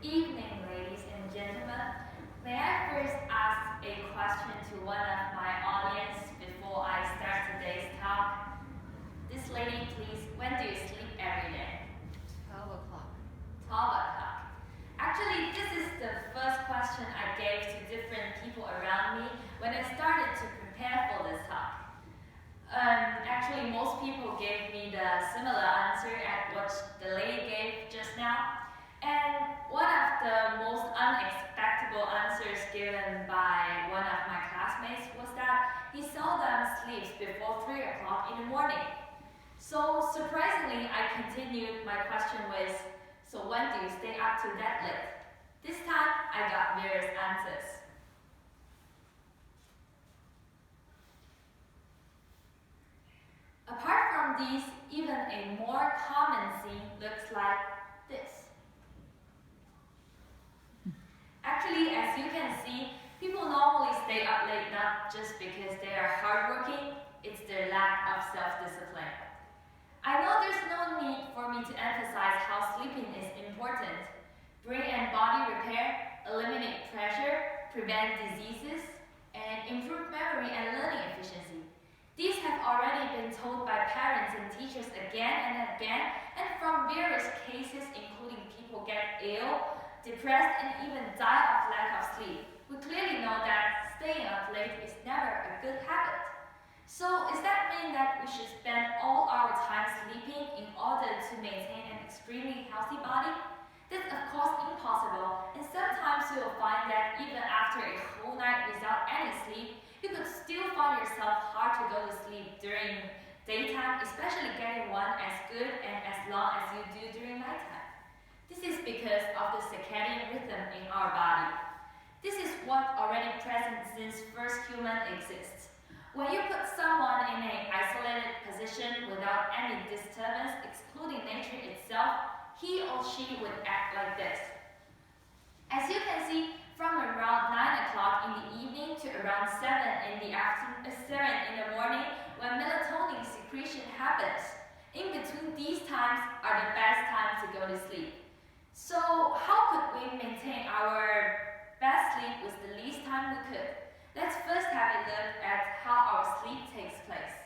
evening, ladies and gentlemen. May I first ask a question to one of my audience before I start today's talk? This lady, please, when do you sleep every day? 12 o'clock. 12 o'clock. Actually, this is the first question I gave to different people around me when I started to prepare for this talk. Actually, most people gave me the similar answer at what the lady gave just now. And one of the most unexpected answers given by one of my classmates was that he seldom sleeps before 3 o'clock in the morning. So surprisingly, I continued my question with, so when do you stay up to that late? This time, I got various answers. Apart from these, even a more common scene looks like this. Actually, as you can see, people normally stay up late not just because they are hardworking, it's their lack of self-discipline. I know there's no need for me to emphasize how sleeping is important. Brain and body repair, eliminate pressure, prevent diseases, and improve memory and learning efficiency. These have already been told by parents and teachers again and again, and from various cases including people get ill, depressed, and even die of lack of sleep. We clearly know that staying up late is never a good habit. So does that mean that we should spend all our time sleeping in order to maintain an extremely healthy body? That's of course impossible, and sometimes you will find that even after a whole night without any sleep, you could still find yourself hard to go to sleep during daytime, especially getting one as good and as long as you do during nighttime. This is because of the circadian rhythm in our body. This is what already present since first human exists. When you put someone in an isolated position without any disturbance, excluding nature itself, he or she would act like this. As you can see, from around 9 o'clock in the evening to around 7 in the morning, when melatonin secretion happens. In between these times are the best times to go to sleep. So how could we maintain our best sleep with the least time we could? Let's first have a look at how our sleep takes place.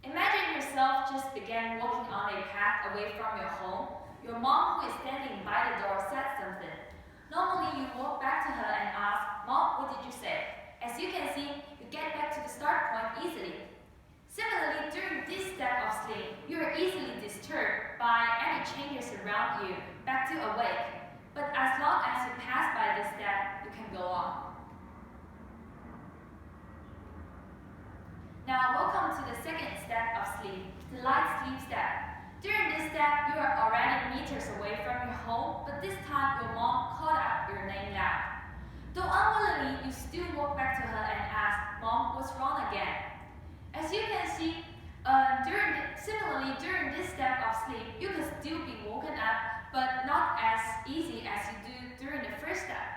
Imagine yourself just began walking on a path away from your home. Your mom, who is standing by the door, said something. Normally, you walk back to her and ask, "Mom, what did you say?" As you can see, you get back to the start point easily. Similarly, during this step of sleep, you are easily disturbed by any changes around you, back to awake. But as long as you pass by this step, you can go on. Now, welcome to the second step of sleep, the light sleep step. During this step, you are already meters away from your home, but this time your mom called out your name loud. Though unwillingly, you still walk back to her and ask, "Mom, what's wrong again?" As you can see, similarly during this step of sleep, you can still be woken up, but not as easy as you do during the first step.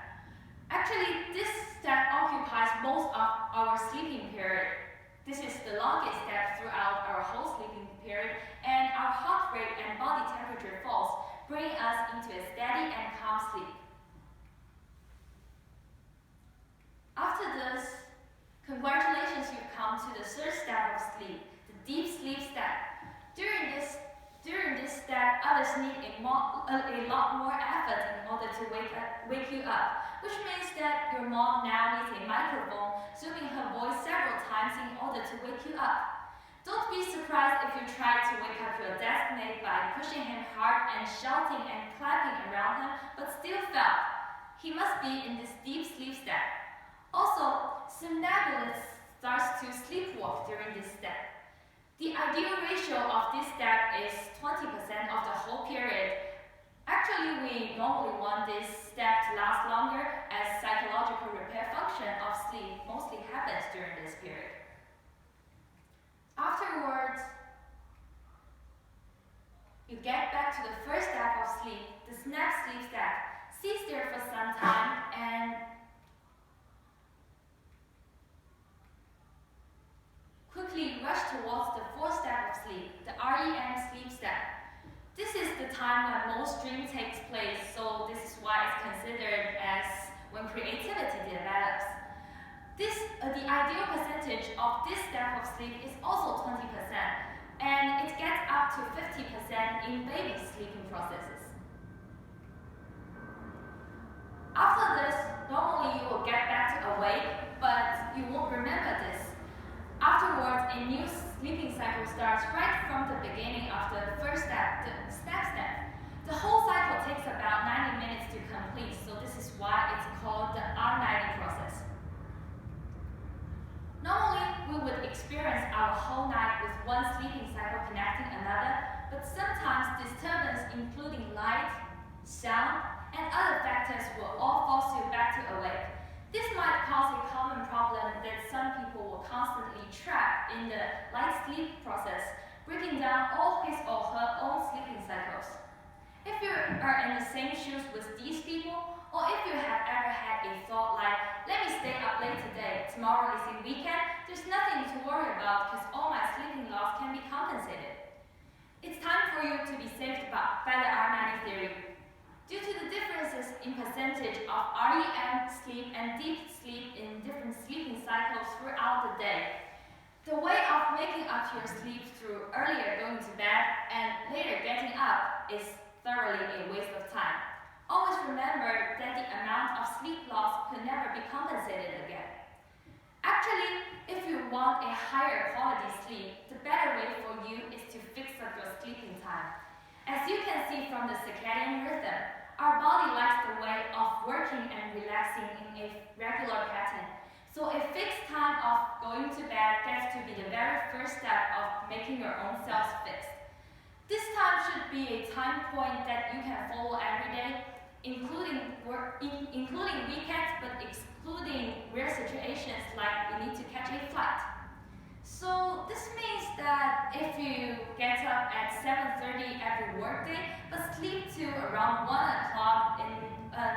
Actually, this step occupies most of our sleeping period. This is the longest step throughout our whole sleeping period, and our heart rate and body temperature falls, bringing us into a steady and calm sleep. After this, congratulations, you've come to the third step of sleep, the deep sleep step. During this step, others need a lot more effort in order to wake you up, which means that your mom now needs a microphone, zooming her voice several times in order to wake you up. Don't be surprised if you try to wake up your desk mate by pushing him hard and shouting and clapping around him, but still failed. He must be in this deep sleep step. Also, somnambulist starts to sleepwalk during this step. The ideal ratio of this step is 20% of the whole period. Actually, we normally want this step to last longer, as psychological repair function of sleep mostly happens during this period. Afterwards, you get back to the first step of sleep, the snap sleep step. Cease there for some time and quickly rush towards the fourth step of sleep, the REM sleep step. This is the time when most dream takes place, so the ideal percentage of this type of sleep is also 20%, and it gets up to 50% in baby sleeping processes. After this, normally you will get back to awake, but you won't remember this. Afterwards, a new sleeping cycle starts right from the beginning of the first step, the snap step. The whole cycle takes about 90 minutes to complete, so this is why it's called the R90 process. Normally, we would experience our whole night with one sleeping cycle connecting another, but sometimes disturbance including light, sound, and other factors will all force you back to awake. This might cause a common problem that some people will constantly trap in the light sleep process, breaking down all his or her own sleeping cycles. If you are in the same shoes with these people, or if you have ever had a thought like, let me stay up late today, tomorrow is a weekend, there's nothing to worry about because all my sleeping loss can be compensated. It's time for you to be saved by the R90 theory. Due to the differences in percentage of REM sleep and deep sleep in different sleeping cycles throughout the day, the way of making up your sleep through earlier going to bed and later getting up is thoroughly a waste of time. Always remember that the amount of sleep loss could never be compensated again. Actually, if you want a higher quality sleep, the better way for you is to fix up your sleeping time. As you can see from the circadian rhythm, our body likes the way of working and relaxing in a regular pattern. So a fixed time of going to bed gets to be the very first step of making your own selves fixed. This time should be a time point that you can follow every day, including weekends, but excluding rare situations like you need to catch a flight. So this means that if you get up at 7:30 every workday, but sleep till around 1 o'clock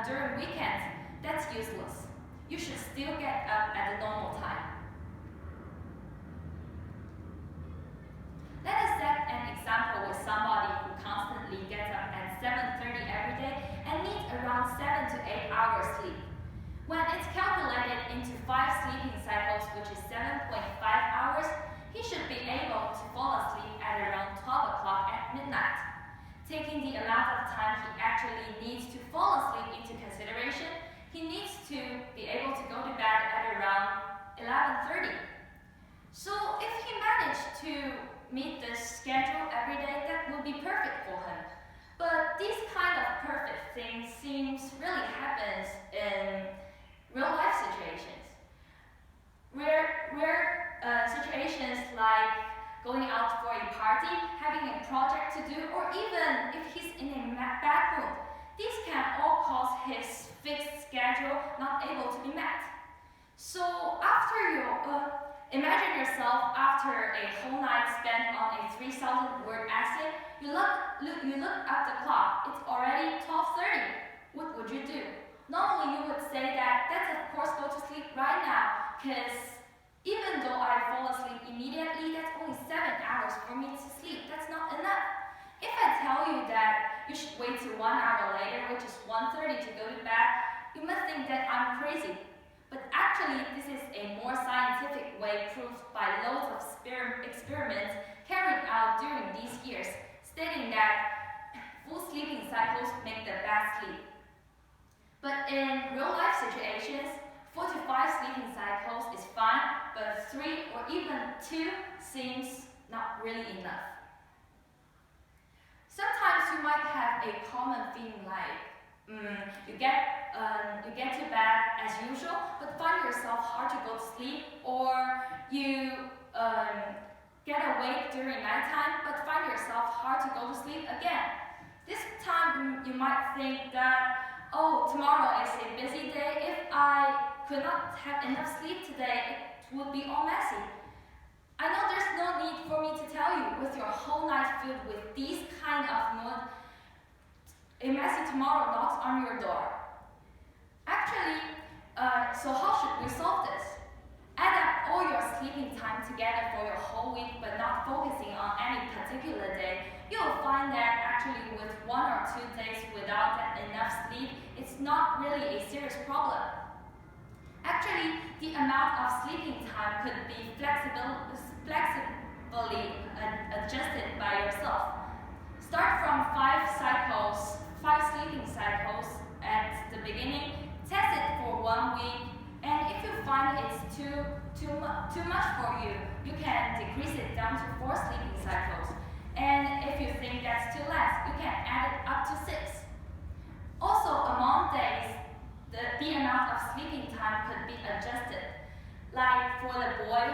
during weekends, that's useless. You should still get up at the normal time. Let us set an example with somebody who constantly gets up at 7:30 every day and needs around 7 to 8 hours sleep. When it's calculated into 5 sleeping cycles, which is 7.5 hours, he should be able to fall asleep at around 12 o'clock at midnight. Taking the amount of time he actually needs to fall asleep into consideration, he needs to be able to go to bed at around 11:30. So if he managed to meet this schedule every day, that would be perfect for him. But these kind of perfect things seems really happens in real life situations. Rare situations like going out for a party, having a project to do, or even if he's in a bad mood. These can all cause his fixed schedule not able to be met. So after you imagine yourself after a whole night spent on a 3,000-word essay, you look at the clock. It's already 12:30. What would you do? Normally you would say that let's of course go to sleep right now, because even though I fall asleep immediately, that's only 7 hours for me to sleep. That's not enough. If I tell you that you should wait till 1 hour later, which is 1:30 to go to bed, you must think that I'm crazy. But actually, this is a more scientific way proved by loads of experiments carried out during these years, stating that full sleeping cycles make the best sleep. But in real life situations, 4 to 5 sleeping cycles is fine, but 3 or even 2 seems not really enough. Sometimes you might have a common feeling like you get to bed as usual, but find yourself hard to go to sleep, or you get awake during nighttime, but find yourself hard to go to sleep again. This time you might think that, oh, tomorrow is a busy day. If I could not have enough sleep today, it would be all messy. I know there's no need for me to tell you, with your whole night filled with these kind of mood, a messy tomorrow knocks on your door. Actually, so how should we solve this? Add up all your sleeping time together for your whole week, but not focusing on any particular day. You'll find that actually with 1 or 2 days without enough sleep, it's not really a serious problem. Actually, the amount of sleeping time could be flexibly adjusted by yourself. Start from 5 sleeping cycles at the beginning, test it for 1 week, and if you find it's too much for you, you can decrease it down to 4 sleeping cycles. And if you think that's too less, you can add it up to 6. Also, among days, the amount of sleeping time could be adjusted. Like for the boy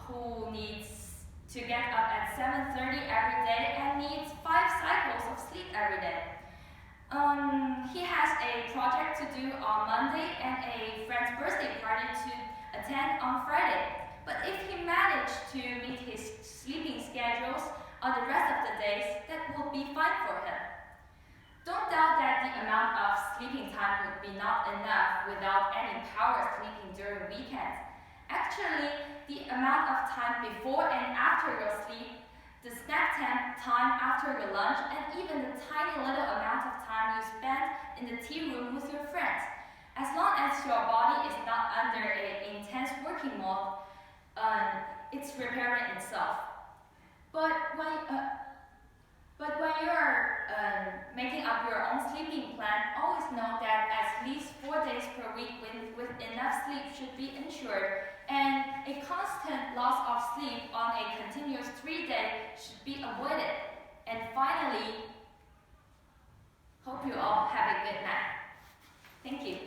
who needs to get up at 7:30 every day and needs 5 cycles of sleep every day. He has a project to do on Monday and a friend's birthday party to attend on Friday. But if he managed to meet his sleeping schedules on the rest of the days, that would be fine for him. Don't doubt that the amount of sleeping time would be not enough without any power sleeping during weekends. Actually, the amount of time before and after your sleep, the snack time after your lunch, and even the tiny little amount of time you spend in the tea room with your friends. As long as your body is not under an intense working mode, it's repairing itself. But when you're making up your own sleeping plan, always know that at least 4 days per week with enough sleep should be ensured, and a constant loss of sleep on a continuous 3-day should be avoided. And finally, hope you all have a good night. Thank you.